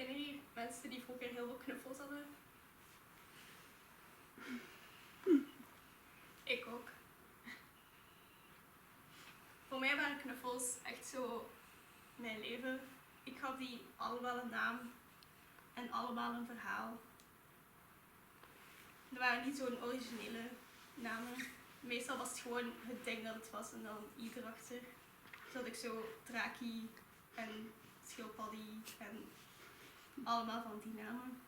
Zijn er hier mensen die vroeger heel veel knuffels hadden? Ik ook. Voor mij waren knuffels echt zo mijn leven. Ik gaf die allemaal een naam en allemaal een verhaal. Er waren niet zo'n originele namen. Meestal was het gewoon het ding dat het was en dan iets erachter. Dus had ik zo Draki en Schildpaddy en allemaal van die namen.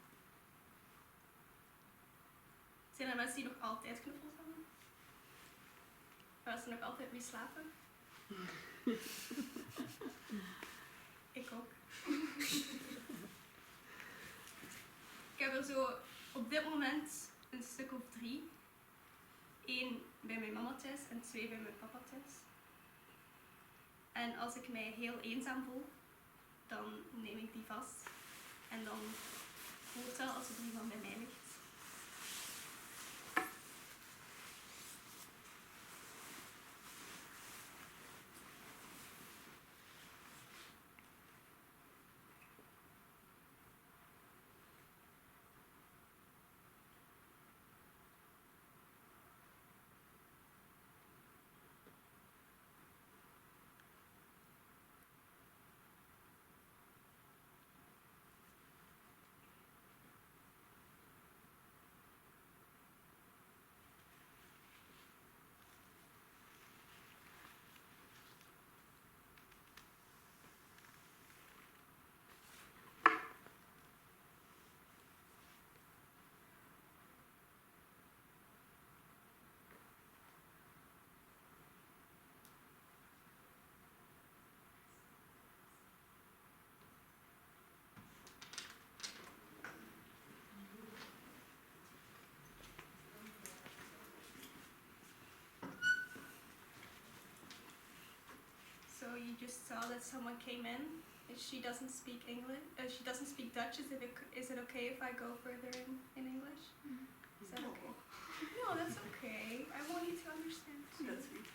Zijn er mensen die nog altijd knuffels hebben? Waar ze nog altijd mee slapen? Ik ook. Ik heb er zo op dit moment een stuk of 3. 1 bij mijn mama thuis en 2 bij mijn papa thuis. En als ik mij heel eenzaam voel, dan neem ik die vast. En dan voelt het alsof er iemand bij mij ligt. So you just saw that someone came in and she doesn't speak English. She doesn't speak Dutch. Is it okay if I go further in English? Is that okay? No, that's okay. I want you to understand too. That's sweet.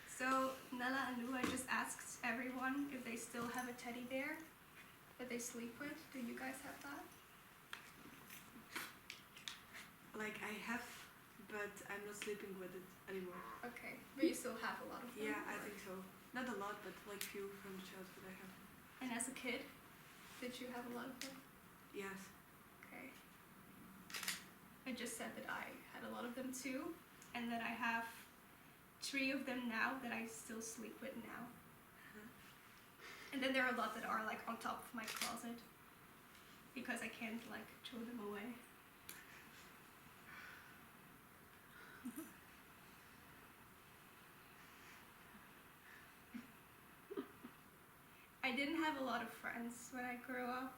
So Nella and Lou, I just asked everyone if they still have a teddy bear that they sleep with. Do you guys have that? Like I have, but I'm not sleeping with it anymore. Okay, but you still have a lot of them? Yeah, I think so. Not a lot, but like few from the childhood I have. And as a kid, did you have a lot of them? Yes. Okay. I just said that I had a lot of them too, and that I have 3 of them now that I still sleep with now. And then there are a lot that are like on top of my closet because I can't like throw them away. I didn't have a lot of friends when I grew up.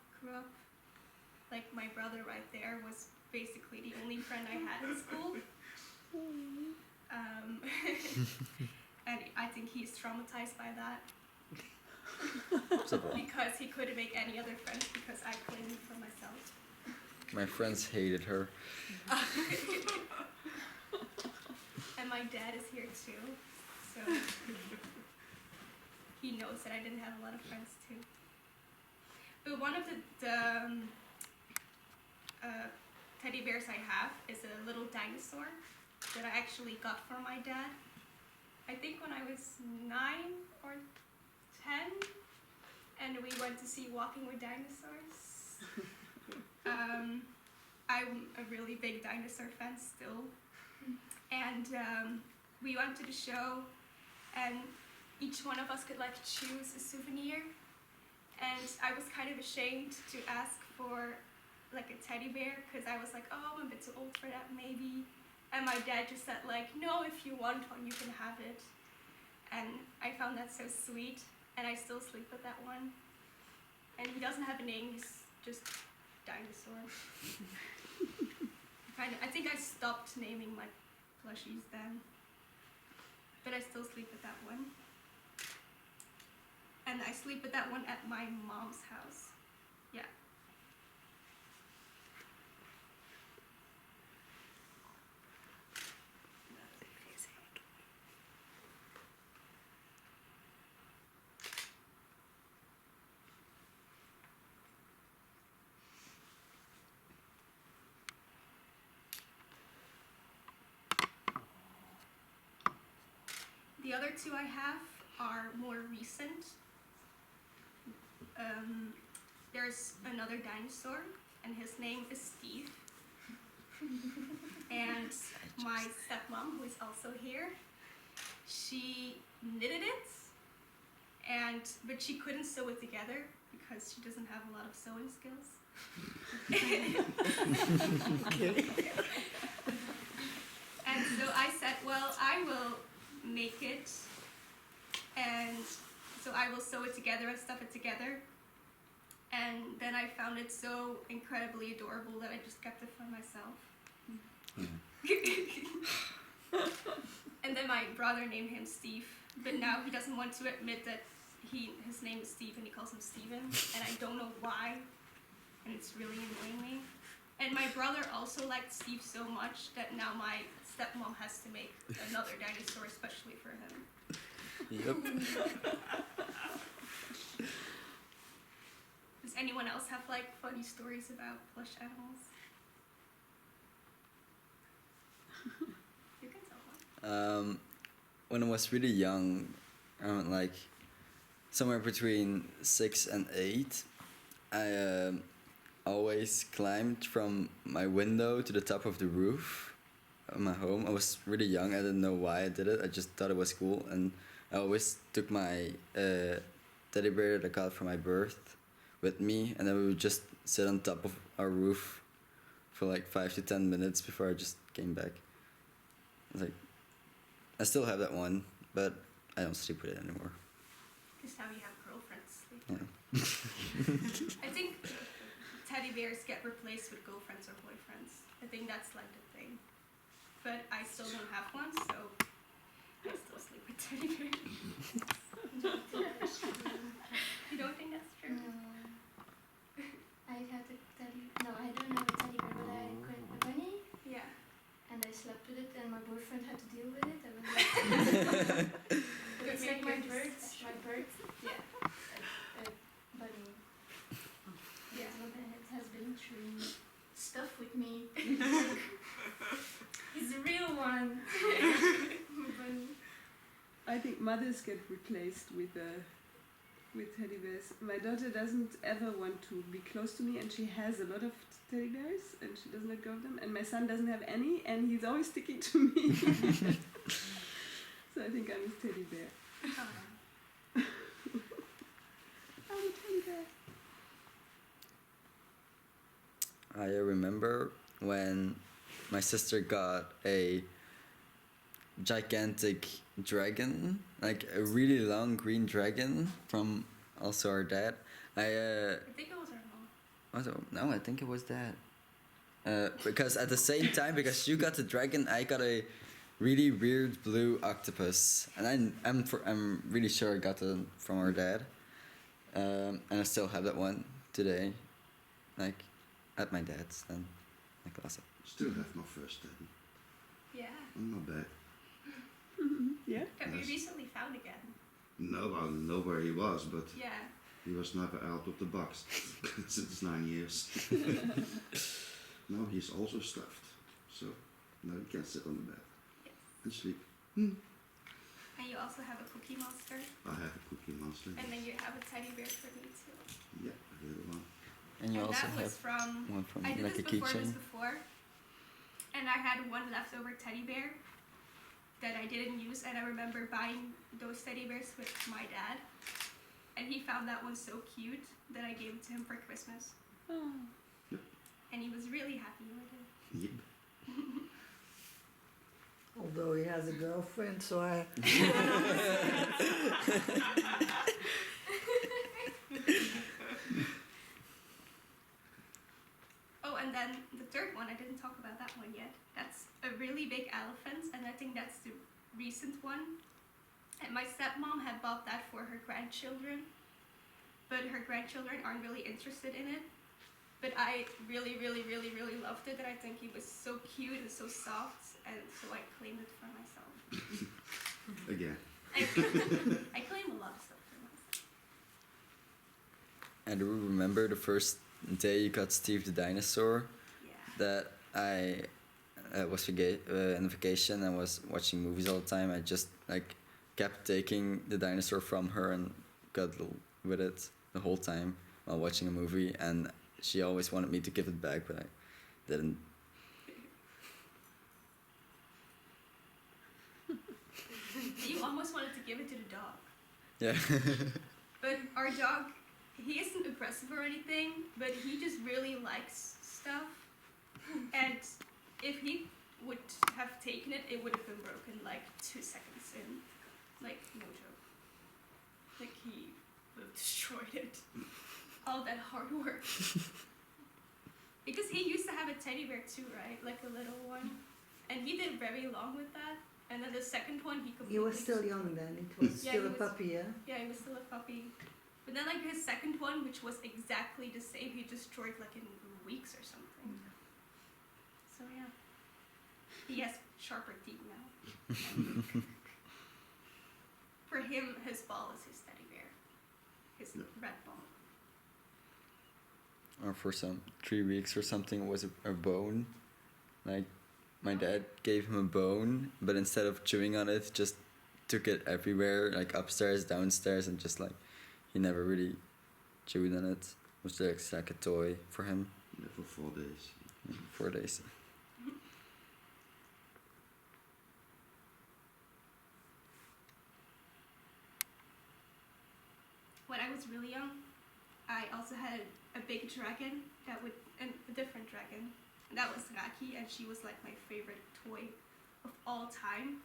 Like my brother right there was basically the only friend I had in school. And I think he's traumatized by that. Because he couldn't make any other friends because I couldn't for myself. My friends hated her. And my dad is here too, so he knows that I didn't have a lot of friends too. But one of the teddy bears I have is a little dinosaur that I actually got for my dad. I think when I was 9 or 10, and we went to see Walking with Dinosaurs. I'm a really big dinosaur fan still. And we went to the show, and each one of us could like choose a souvenir. And I was kind of ashamed to ask for like a teddy bear because I was like, oh, I'm a bit too old for that maybe. And my dad just said like, no, if you want one, you can have it. And I found that so sweet, and I still sleep with that one. And he doesn't have a name, he's just dinosaur. I think I stopped naming my plushies then. But I still sleep with that one. And I sleep with that one at my mom's house. Yeah. The other two I have are more recent. There's another dinosaur, and his name is Steve. And my stepmom, who is also here, she knitted it, but she couldn't sew it together because she doesn't have a lot of sewing skills. And so I said, well, I will make it, and so I will sew it together and stuff it together. And then I found it so incredibly adorable that I just kept it for myself. And then my brother named him Steve, but now he doesn't want to admit that his name is Steve and he calls him Steven, and I don't know why, and it's really annoying me. And my brother also liked Steve so much that now my stepmom has to make another dinosaur especially for him. Yep. Does anyone else have like funny stories about plush animals? You can tell one. When I was really young, like somewhere between 6 and 8, I always climbed from my window to the top of the roof of my home. I was really young. I didn't know why I did it. I just thought it was cool, and I always took my teddy bear that I got for my birth with me, and then we would just sit on top of our roof for like 5 to 10 minutes before I just came back. It's like, I still have that one, but I don't sleep with it anymore. Because now you have girlfriends. Yeah. I think teddy bears get replaced with girlfriends or boyfriends. I think that's like the thing. But I still don't have one, so I still sleep with teddy bears. You don't think that's true? No. I had a teddy. No, I don't have a teddy bear, but I got a bunny, Yeah. and I slept with it, and my boyfriend had to deal with it. I was like, but it's like my bird. Yeah. A bunny. Yeah. That's what it has been through stuff with me. He's the real one. Bunny. I think mothers get replaced with teddy bears. My daughter doesn't ever want to be close to me, and she has a lot of teddy bears, and she doesn't let go of them. And my son doesn't have any, and he's always sticking to me. So I think I'm his teddy bear. I'm a teddy bear. I remember when my sister got a gigantic dragon, like a really long green dragon from also our dad. I think it was our mom. No, I think it was dad. Because at the same time, because you got the dragon, I got a really weird blue octopus, and I'm really sure I got it from our dad. And I still have that one today, like at my dad's and my closet. Still have my first teddy. Yeah. On my bed. Yeah? That we Yes. recently found again. No, I don't know where he was, but Yeah. he was never out of the box since 9 years. Now he's also stuffed, so now he can sit on the bed Yes. and sleep. And you also have a cookie monster, I have a cookie monster. and then you have a teddy bear for me too. Yeah, a little one. And you And also that was have from, one from I did like a this keychain. before, and I had one leftover teddy bear that I didn't use, and I remember buying those teddy bears with my dad, and he found that one so cute that I gave it to him for Christmas, Oh. and he was really happy with it. Yep. Although he has a girlfriend, so I. Oh, and then the third one, I didn't talk about that one yet. That's a really big elephant, and I think that's the recent one. And my stepmom had bought that for her grandchildren, but her grandchildren aren't really interested in it. But I really, really, really, really loved it, and I think he was so cute and so soft, and so I claimed it for myself. Again. I claim a lot of stuff for myself. And do you remember the first day you got Steve the dinosaur? Yeah. That I was on vacation and was watching movies all the time. I just like kept taking the dinosaur from her and cuddled with it the whole time while watching a movie, and she always wanted me to give it back, but I didn't. You almost wanted to give it to the dog. Yeah. But our dog, he isn't aggressive or anything, but he just really likes stuff. And if he would have taken it, it would have been broken like 2 seconds in. Like, no joke. Like, he would have destroyed it. All that hard work. Because he used to have a teddy bear too, right? Like a little one. And he did very long with that. And then the second one, he completely... He was still young then. It was Yeah, still he a was- puppy, yeah? Yeah, he was still a puppy. But then like his second one, which was exactly the same, he destroyed like in weeks or something. So yeah. He has sharper teeth now. For him, his ball is his teddy bear. His Yeah. red ball. Or for some 3 weeks or something, it was a bone. Like, my dad gave him a bone, but instead of chewing on it, just took it everywhere, like upstairs, downstairs, and just like, he never really chewed on it. It was just like a toy for him. Yeah, for 4 days. 4 days. When I was really young, I also had a big dragon that would, and a different dragon. And that was Raki, and she was like my favorite toy of all time.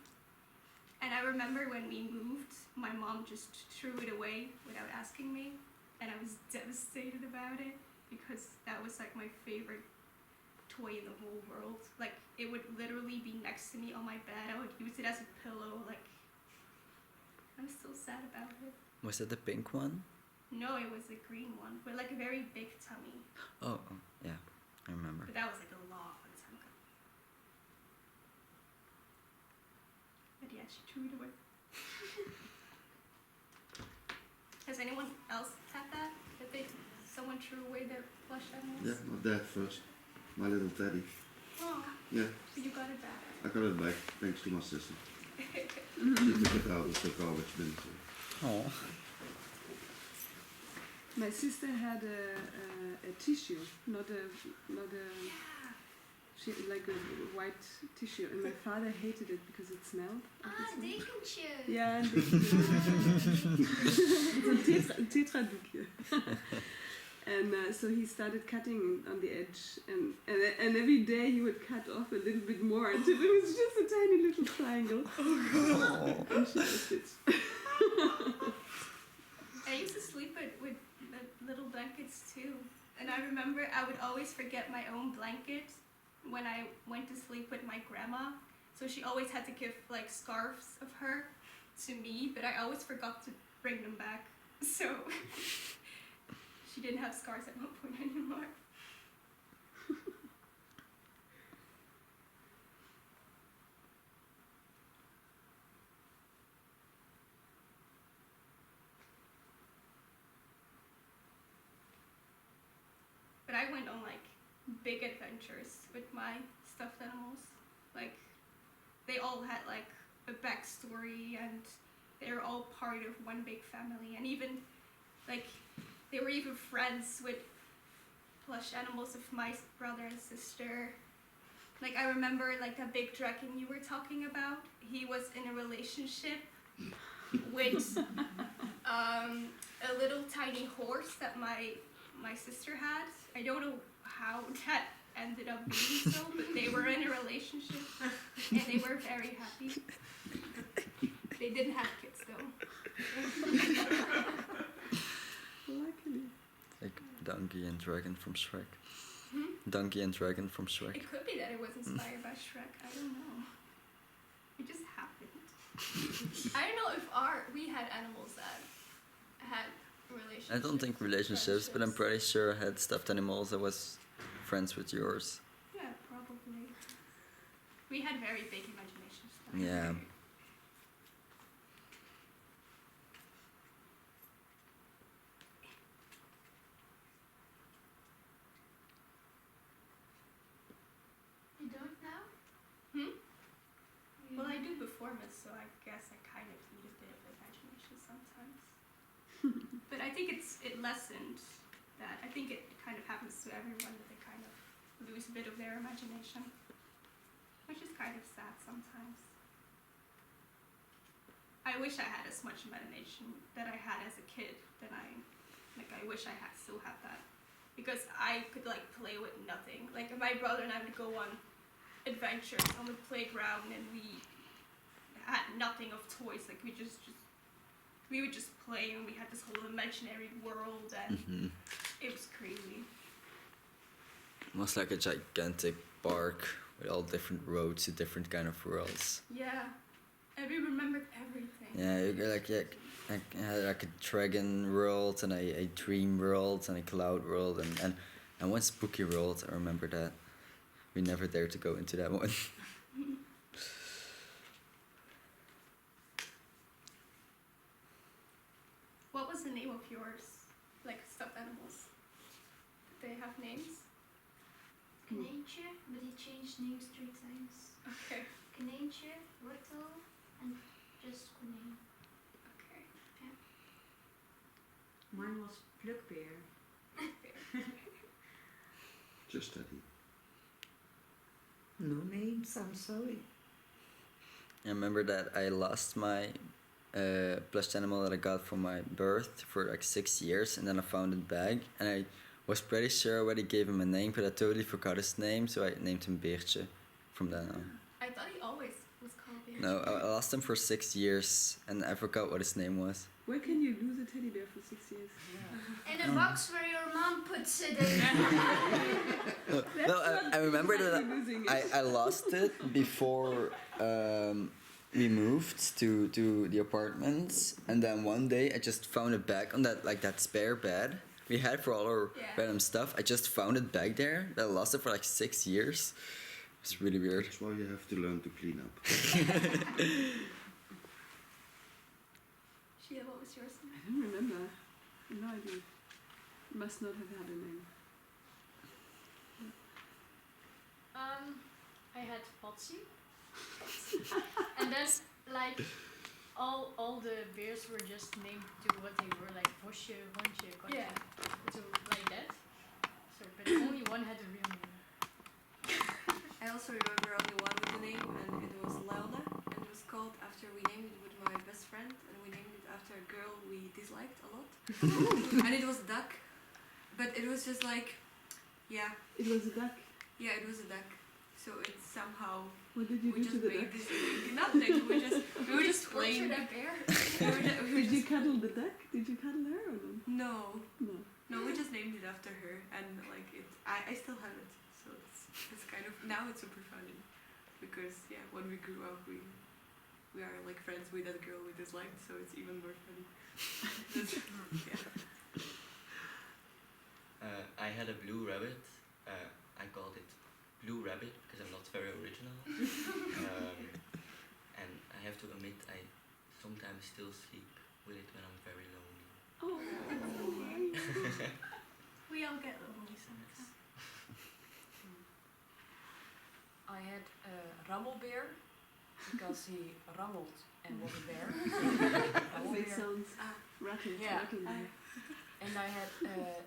And I remember when we moved, my mom just threw it away without asking me, and I was devastated about it because that was like my favorite toy in the whole world. Like, it would literally be next to me on my bed. I would use it as a pillow. Like, I'm still sad about it. Was that the pink one? No, it was a green one with like a very big tummy. Oh, yeah, I remember. But that was like a long time ago. But yeah, she threw it away. Has anyone else had that? Someone threw away their plush animals? Yeah, my dad first. My little teddy. Oh, Yeah, so you got it back. I got it back thanks to my sister. She took it out of the garbage bin. So. Oh. My sister had a tissue, not a she like a white tissue, and my father hated it because it smelled. Dekentje. Yeah, and it's a tetradoekje. And so he started cutting on the edge, and every day he would cut off a little bit more until it was just a tiny little triangle. Oh. And she liked it. I used to sleep with the little blankets too. And I remember I would always forget my own blanket when I went to sleep with my grandma. So she always had to give like scarves of her to me, but I always forgot to bring them back. So she didn't have scarves at one point anymore. But I went on like big adventures with my stuffed animals. Like, they all had like a backstory, and they were all part of one big family. And even like, they were even friends with plush animals of my brother and sister. Like, I remember like that big dragon you were talking about. He was in a relationship with a little tiny horse that my sister had. I don't know how that ended up being so, but they were in a relationship and they were very happy. They didn't have kids though. Luckily. Like Donkey and Dragon from Shrek. Hmm? Donkey and Dragon from Shrek. It could be that it was inspired by Shrek. I don't know. It just happened. I don't know if we had animals that had relationships. I don't think relationships, but I'm pretty sure I had stuffed animals that was friends with yours. Yeah, probably. We had very big imaginations. Yeah. You don't now? Hmm? Well, I do before enormous, so I guess I kind of need a bit of imagination sometimes. But I think it lessened that. I think it kind of happens to everyone that they kind of lose a bit of their imagination, which is kind of sad sometimes. I wish I had as much imagination that I had as a kid. I wish I still had that, because I could like play with nothing. Like my brother and I would go on adventures on the playground, and we had nothing of toys. Like we would just play, and we had this whole imaginary world, and it was crazy. It was like a gigantic park with all different roads to different kind of worlds. Yeah, and we remembered everything. Yeah, you got I had like a dragon world and a dream world and a cloud world and one spooky world. I remember that. We never dared to go into that one. What was the name of yours? Like stuffed animals? Did they have names? Kneetje, but he changed names 3 times. Okay. Kneetje, Wortel, and just Konijn. Okay. Mine was Plukbeer. Just Teddy. No names, I'm sorry. I remember that I lost my plush animal that I got for my birth for like 6 years, and then I found it back, and I was pretty sure I already gave him a name, but I totally forgot his name, so I named him Beertje from then on. I thought he always was called Beertje. No, I lost him for 6 years, and I forgot what his name was. Where can you lose a teddy bear for 6 years? In a box where your mom puts it in. No, I remember that Losing it. I lost it before we moved to the apartments, and then one day I just found it back on that spare bed we had for all our random stuff. I just found it back there. I lost it for like 6 years. It's really weird. That's why you have to learn to clean up. Sheila, what was yours? I don't remember. No idea. Must not have had a name. I had Patsy. And then like all the bears were just named to what they were, like Bosje, Hondje, Katje. Yeah. So like that. So but only one had a real name. I also remember only one with a name, and it was Lelda, and it was called after we named it with my best friend, and we named it after a girl we disliked a lot. And it was Duck, but it was just like, yeah, It was a duck. it was a duck. So it's somehow What did you we do just to the made duck? this nothing. we were just playing. Torture that bear? we were Did you just, cuddle the duck? Did you cuddle her or no? no, No. we just named it after her, and like it. I still have it, so it's kind of now it's super funny, because when we grew up we are like friends with that girl we disliked, so it's even more funny. I had a blue rabbit. I called it Blue Rabbit because I'm not very original. And I have to admit, I sometimes still sleep with it when I'm very lonely. Oh, that's so nice. We all get lonely sometimes. I had Rammelbeer because he rammeled and was a bear. It Rammelbeer. sounds rattle. Yeah. rattle bear. And I had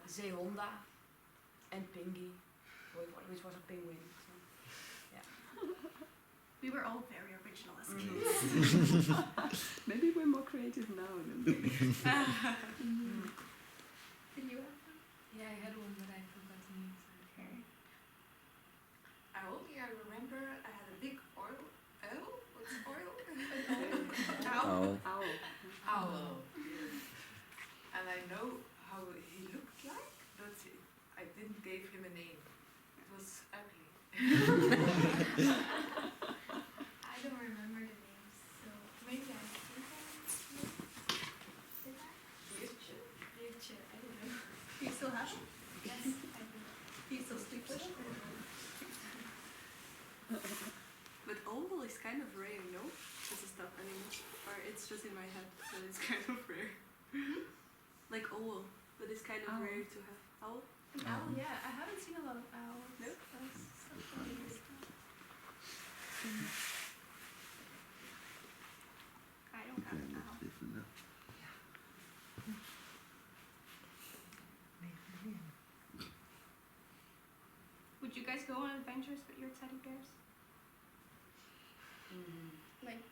Zeehonda and Pingy, which was a penguin. So, yeah. We were all very original as kids. Maybe we're more creative now than then. Did you have one? Yeah, I had one, but I forgot the name. Okay. I remember I had a big owl. What's oil? Oh. Owl. Owl. And I know how he looked like, but I didn't give him a name. It was ugly. I don't remember the names, so maybe I think did I? Beertje, I don't know. Do you still have it? Yes, I do. Do you still sleep with it? But owl is kind of rare, no? As a stuffed animal. Or it's just in my head that it's kind of rare. Like owl, but it's kind of Owl. rare to have. Owl? An owl? Yeah, I haven't seen a lot of owls. No? That's so funny. guys go on adventures with your teddy bears? Like,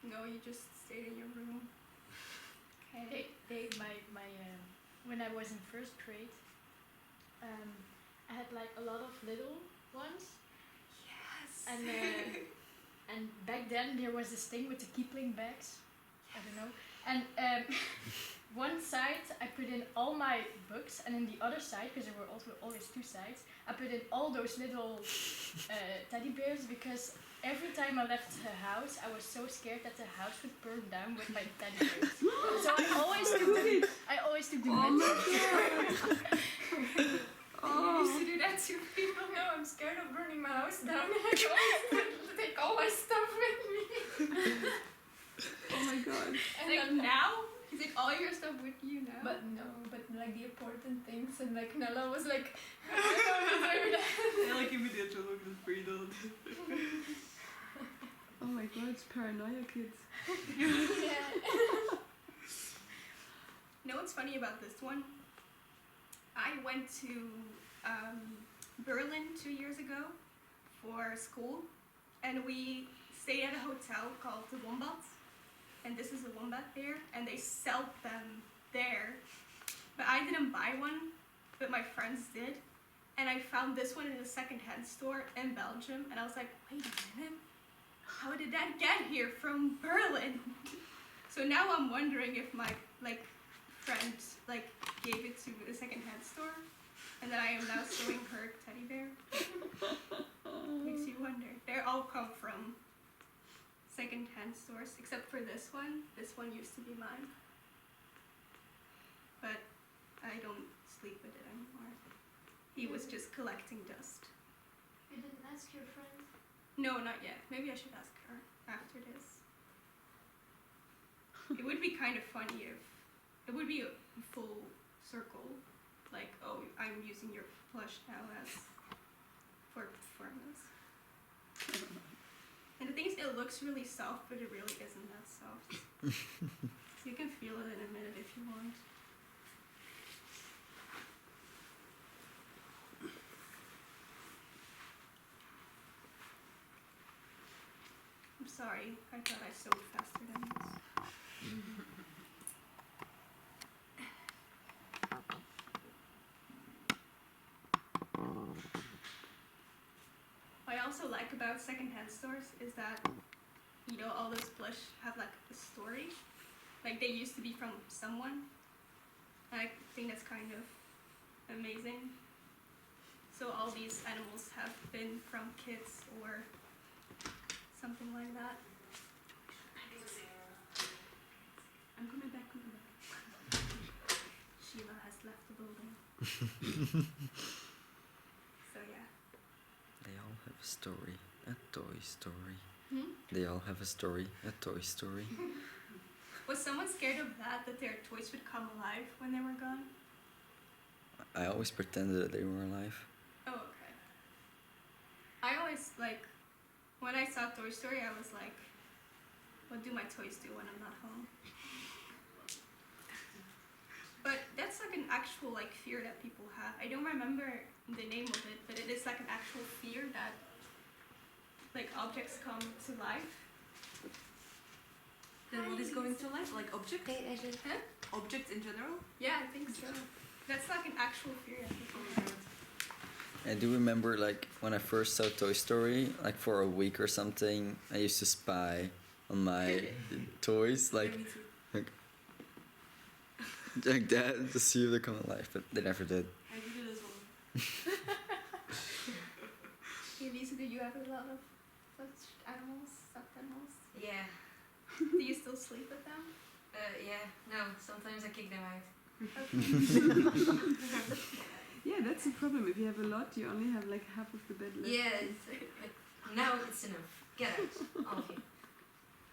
no, you just stayed in your room. Okay. When I was in first grade, I had like a lot of little ones, Yes. and back then there was this thing with the Kipling bags. I don't know. And one side I put in all my books, and in the other side, because there were also always two sides, I put in all those little teddy bears, because every time I left the house, I was so scared that the house would burn down with my teddy bears. So I always took them Oh with my me. god! You used to do that to people. No, I'm scared of burning my house down. I always take all my stuff with me. Oh my god! And like now, you take all your stuff with you now. But no, but like the important things, and like Nella was like, I don't do that. Ja, like immediately look at the freedom. Oh my god, it's paranoia, kids. Yeah. You know what's funny about this one? I went to Berlin 2 years ago for school, and we stayed at a hotel called the Wombat, and this is a wombat bear, and they sell them there. But I didn't buy one, but my friends did, and I found this one in a secondhand store in Belgium, and I was like, wait a minute, how did that get here from Berlin? So now I'm wondering if my friend gave it to the secondhand store, and then I am now showing her teddy bear. Makes you wonder. They all come from secondhand stores, except for this one. This one used to be mine, but I don't sleep with it anymore. He was just collecting dust. You didn't ask your friend? No, not yet. Maybe I should ask her after this. It would be kind of funny if it would be a full circle, like, oh, I'm using your plush now as for performance. And the thing is, it looks really soft, but it really isn't that soft. So you can feel it in a minute if you want. I'm sorry, I thought I sewed faster than this. What I also like about secondhand stores is that, you know, all those plush have like a story. Like they used to be from someone. And I think that's kind of amazing. So all these animals have been from kids or something like that. I'm coming back. Sheila has left the building. So yeah. They all have a story, a toy story. Hmm? They all have a story, a toy story. Was someone scared of that their toys would come alive when they were gone? I always pretended that they were alive. Oh, okay. I always, when I saw Toy Story, I was like, what do my toys do when I'm not home? But that's like an actual, fear that people have. I don't remember the name of it, but it is like an actual fear that, objects come to life. Then what is going to life? Like objects? Huh? Objects in general? Yeah, I think so. That's like an actual fear that people have. I do remember, when I first saw Toy Story, for a week or something, I used to spy on my toys, Yeah, me too. like that, to see if they come alive, but they never did. I did it as well. Hey Lisa, do you have a lot of such animals, stuffed animals? Yeah, Do you still sleep with them? yeah, no, sometimes I kick them out. Yeah, that's the problem. If you have a lot, you only have half of the bed left. Yeah, but now it's enough. Get out, all of you.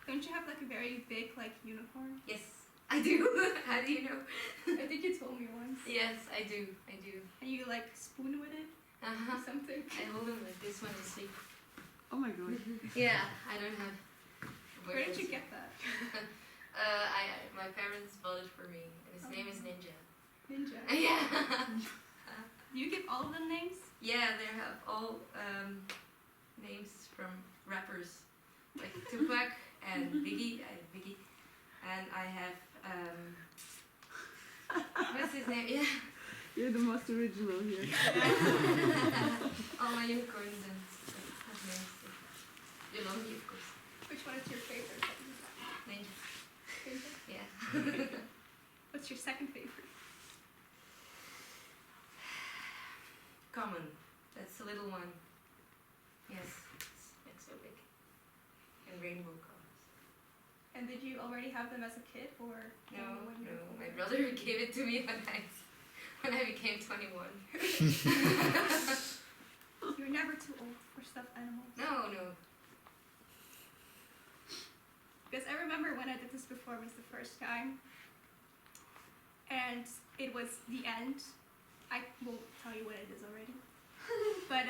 Don't you have a very big unicorn? Yes, I do. How do you know? I think you told me once. Yes, I do. And you spoon with it Uh-huh. or something? I hold them like this when I sleep. Oh my god. Yeah, I don't have. Where did you get that? My parents bought it for me, and his name is Ninja. Ninja. Yeah. Do you give all of them names? Yeah, they have all names from rappers like Tupac and Biggie. I have Biggie, and I have what's his name? Yeah, You're the most original here. all my unicorns and have names. Yolandi, of course. Which one is your favorite? Ninja. Favorite? Yeah. What's your second favorite? Common. That's the little one. Yes, it's so big. And rainbow colors. And did you already have them as a kid, or No, when you no. were My older? brother gave it to me when I became 21. You're never too old for stuffed animals. No. Because I remember when I did this performance the first time, and it was the end. I won't tell you what it is already. But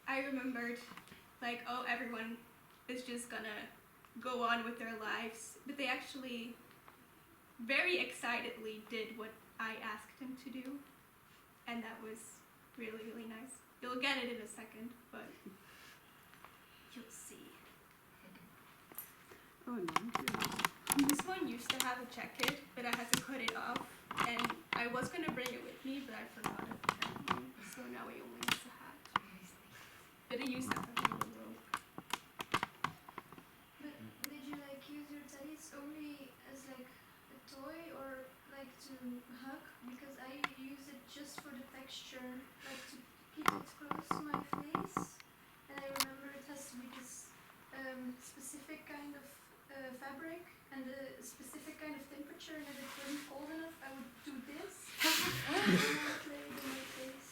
I remembered, like, oh, everyone is just gonna go on with their lives. But they actually very excitedly did what I asked them to do. And that was really, really nice. You'll get it in a second, but you'll see. Oh, no. This one used to have a jacket, but I had to cut it off. And I was gonna bring it with me, but I forgot it. So now it only has a hat. But it used to have a little rope. But did you like use your teddies only as like a toy or like to hug? Because I use it just for the texture, like to keep it close to my face. And I remember it has to be this specific kind of fabric and a specific kind of temperature, and if it wasn't cold enough, I would do this and then play it in my face.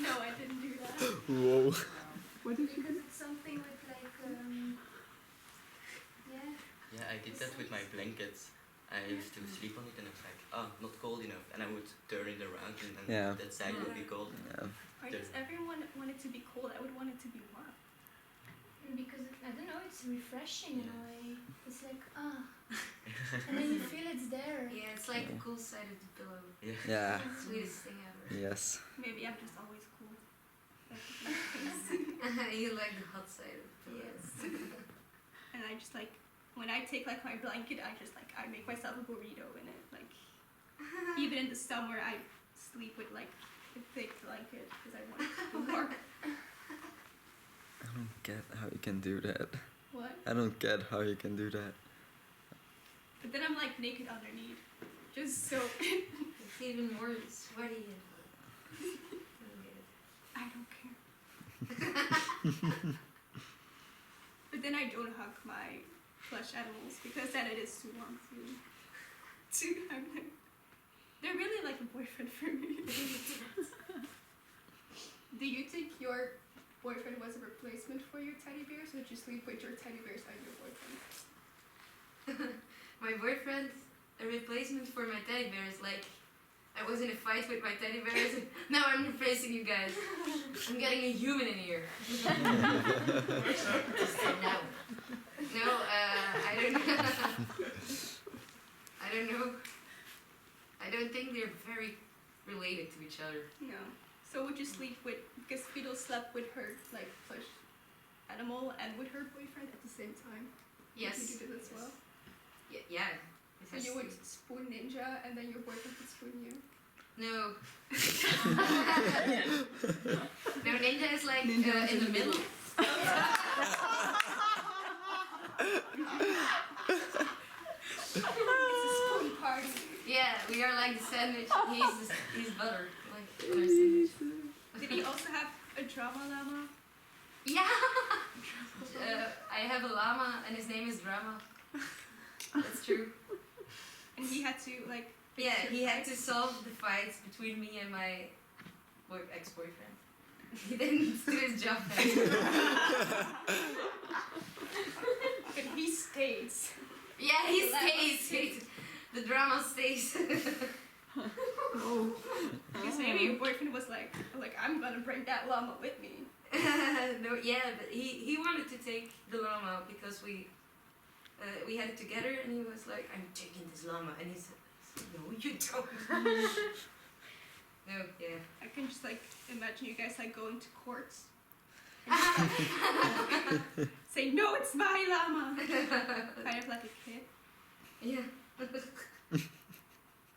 No, I didn't do that. Whoa. What did you Because do? it's something with like yeah. Yeah, I did that with my blankets. I used to sleep on it and I was like, oh, not cold enough. And I would turn it around and then Yeah. that side would be cold. Yeah. Why does everyone want it to be cold? I would want it to be warm. Because I don't know, it's refreshing in a way. It's like and then you feel it's there. Yeah, it's like the cool side of the pillow. Yeah. Yeah. Sweetest thing ever. Yes. Maybe I'm just always cool. You like the hot side of the pillow. Yes. And I just like, when I take like my blanket, I make myself a burrito in it. Like, even in the summer, I sleep with like a thick blanket because I want it to be warm. I don't get how you can do that. What? I don't get how you can do that. But then I'm like naked underneath. Just so. It's even more sweaty and I don't care. But then I don't hug my plush animals because then it is too warm to hug them. They're really like a boyfriend for me. Do you think your boyfriend was a replacement for your teddy bears, or did you sleep with your teddy bears and your boyfriend? my boyfriend, a replacement for my teddy bears. Like, I was in a fight with my teddy bears and now I'm replacing you guys. I'm getting a human in here. Just say no. No, I don't know. I don't know. I don't think they're very related to each other. No. So would you sleep with, because Fiddle slept with her like plush animal and with her boyfriend at the same time? Yes. Would you do this as well? Yeah. So you would spoon Ninja and then your boyfriend would spoon you? No. No, Ninja is like Ninja in the middle. It's a spoon party. Yeah, we are like the sandwich. He's butter. Like our sandwich. Did he also have a drama llama? Yeah. I have a llama and his name is Drama. That's true. And he had to like. fix Yeah, your he had to fights? solve the fights between me and my ex-boyfriend. He didn't do his job. But he stays. Yeah, he The llama stays. The drama stays. Oh. Because maybe your boyfriend was like I'm gonna bring that llama with me. No, yeah, but he wanted to take the llama because we had it together, and he was like, "I'm taking this llama," and he said, "No, you don't." No, yeah. I can just like imagine you guys like going to courts. And just, like, say, no, it's my llama. Kind of like a kid. Yeah.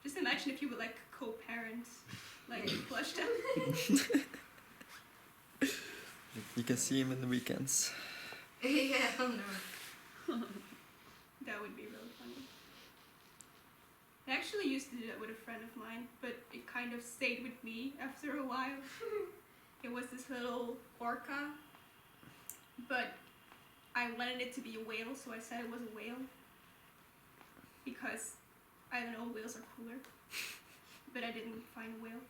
Just imagine if you were like co-parent, like plush down. You can see him in the weekends. Yeah, oh no. That would be really funny. I actually used to do that with a friend of mine, but it kind of stayed with me after a while. It was this little orca, but I wanted it to be a whale, so I said it was a whale. Because, I don't know, whales are cooler. But I didn't find a whale,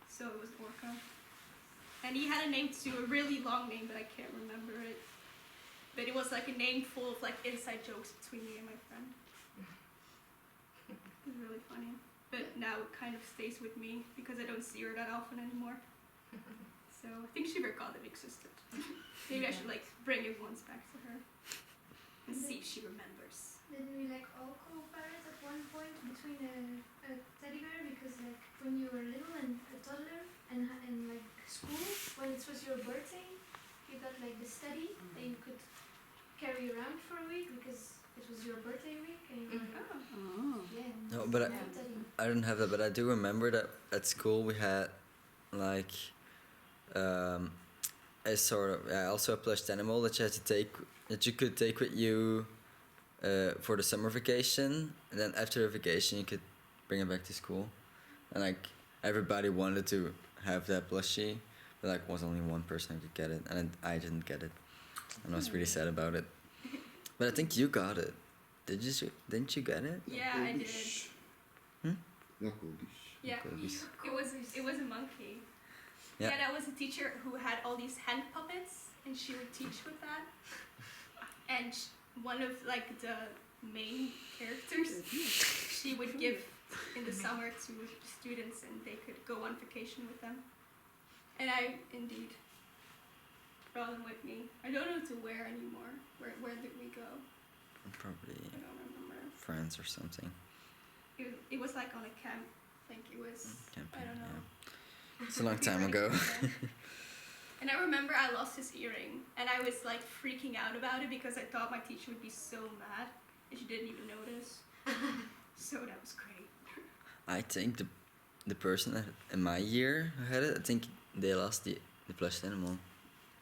so it was orca. And he had a name too, a really long name, but I can't remember it. But it was like a name full of like inside jokes between me and my friend. It was really funny. But now it kind of stays with me because I don't see her that often anymore. So I think she forgot it existed. Maybe I should like bring it once back to her and see if she remembers. Didn't we like all cooperate at one point between a teddy bear? Because like when you were little and a toddler and like school, when it was your birthday, you got like the teddy that you could carry around for a week because it was your birthday week and you were like, Oh. yeah. No, but I don't have that, but I do remember that at school we had like a sort of also a plushed animal that you had to take, that you could take with you for the summer vacation, and then after the vacation you could bring it back to school, and like everybody wanted to have that plushie, but like was only one person who could get it, and I didn't get it, and I was really sad about it. But I think you got it. Didn't you get it? Yeah, I did. Ja, Kobisch. Yeah, Kobisch. it was a monkey. Yeah. Yeah, that was a teacher who had all these hand puppets, and she would teach with that. And one of like the main characters, she would give in the summer to students, and they could go on vacation with them. And I indeed brought them with me. I don't know what to wear anymore. Where did we go? Probably I don't remember. France or something. It was like on a camp. Like it was. Camping, I don't know. yeah. It's a long time ago. And I remember I lost his earring, and I was like freaking out about it because I thought my teacher would be so mad, and she didn't even notice. So that was great. I think the person that in my year who had it, I think they lost the plushed animal.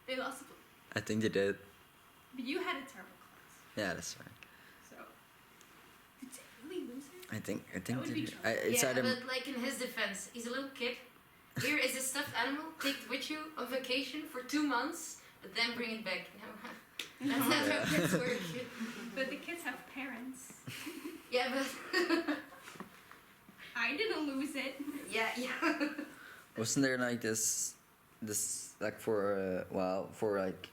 They lost it, I think they did. but you had a terrible class. Yeah, that's right. So did they really lose it? I think That would they be did. trouble. It's Yeah, either but like in his defense, he's a little kid. Here is a stuffed animal, take it with you on vacation for 2 months, but then bring it back. No, that's not how kids work. But the kids have parents. Yeah, but I didn't lose it. yeah. wasn't there like this like for for like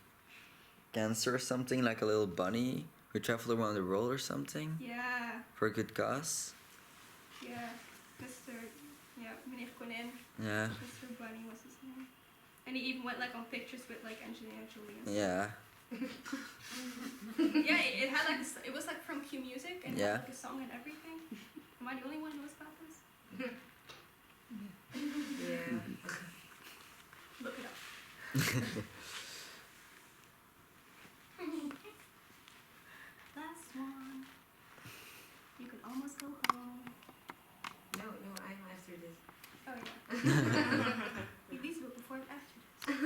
cancer or something, like a little bunny who traveled around the world or something Yeah, for a good cause? yeah. Meneer Konin. Yeah. Mr. Bunny was his name. And he even went like on pictures with like Angelina Jolie and stuff. Yeah. Yeah, it had like it was like from Q Music and it Yeah. had like a song and everything. Am I the only one who knows about this? Yeah. Look it up. Last one. You can almost go home. No, I'm after this. Oh yeah. These were before and after this.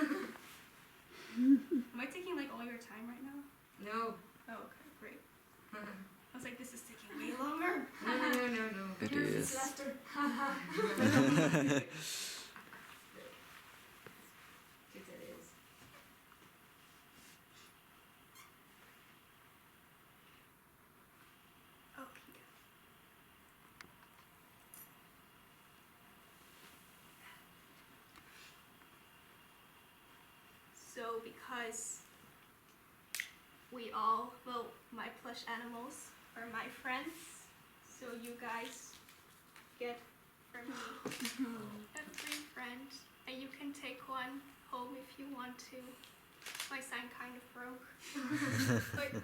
Am I taking like all your time right now? No. Oh, okay, great. I was like, this is taking way longer. No. It Nervous is. laughter. Good that is. Okay. So because we all, well, my plush animals are my friends, so you guys get from me a free friend, and you can take one home if you want to. My sign kind of broke, but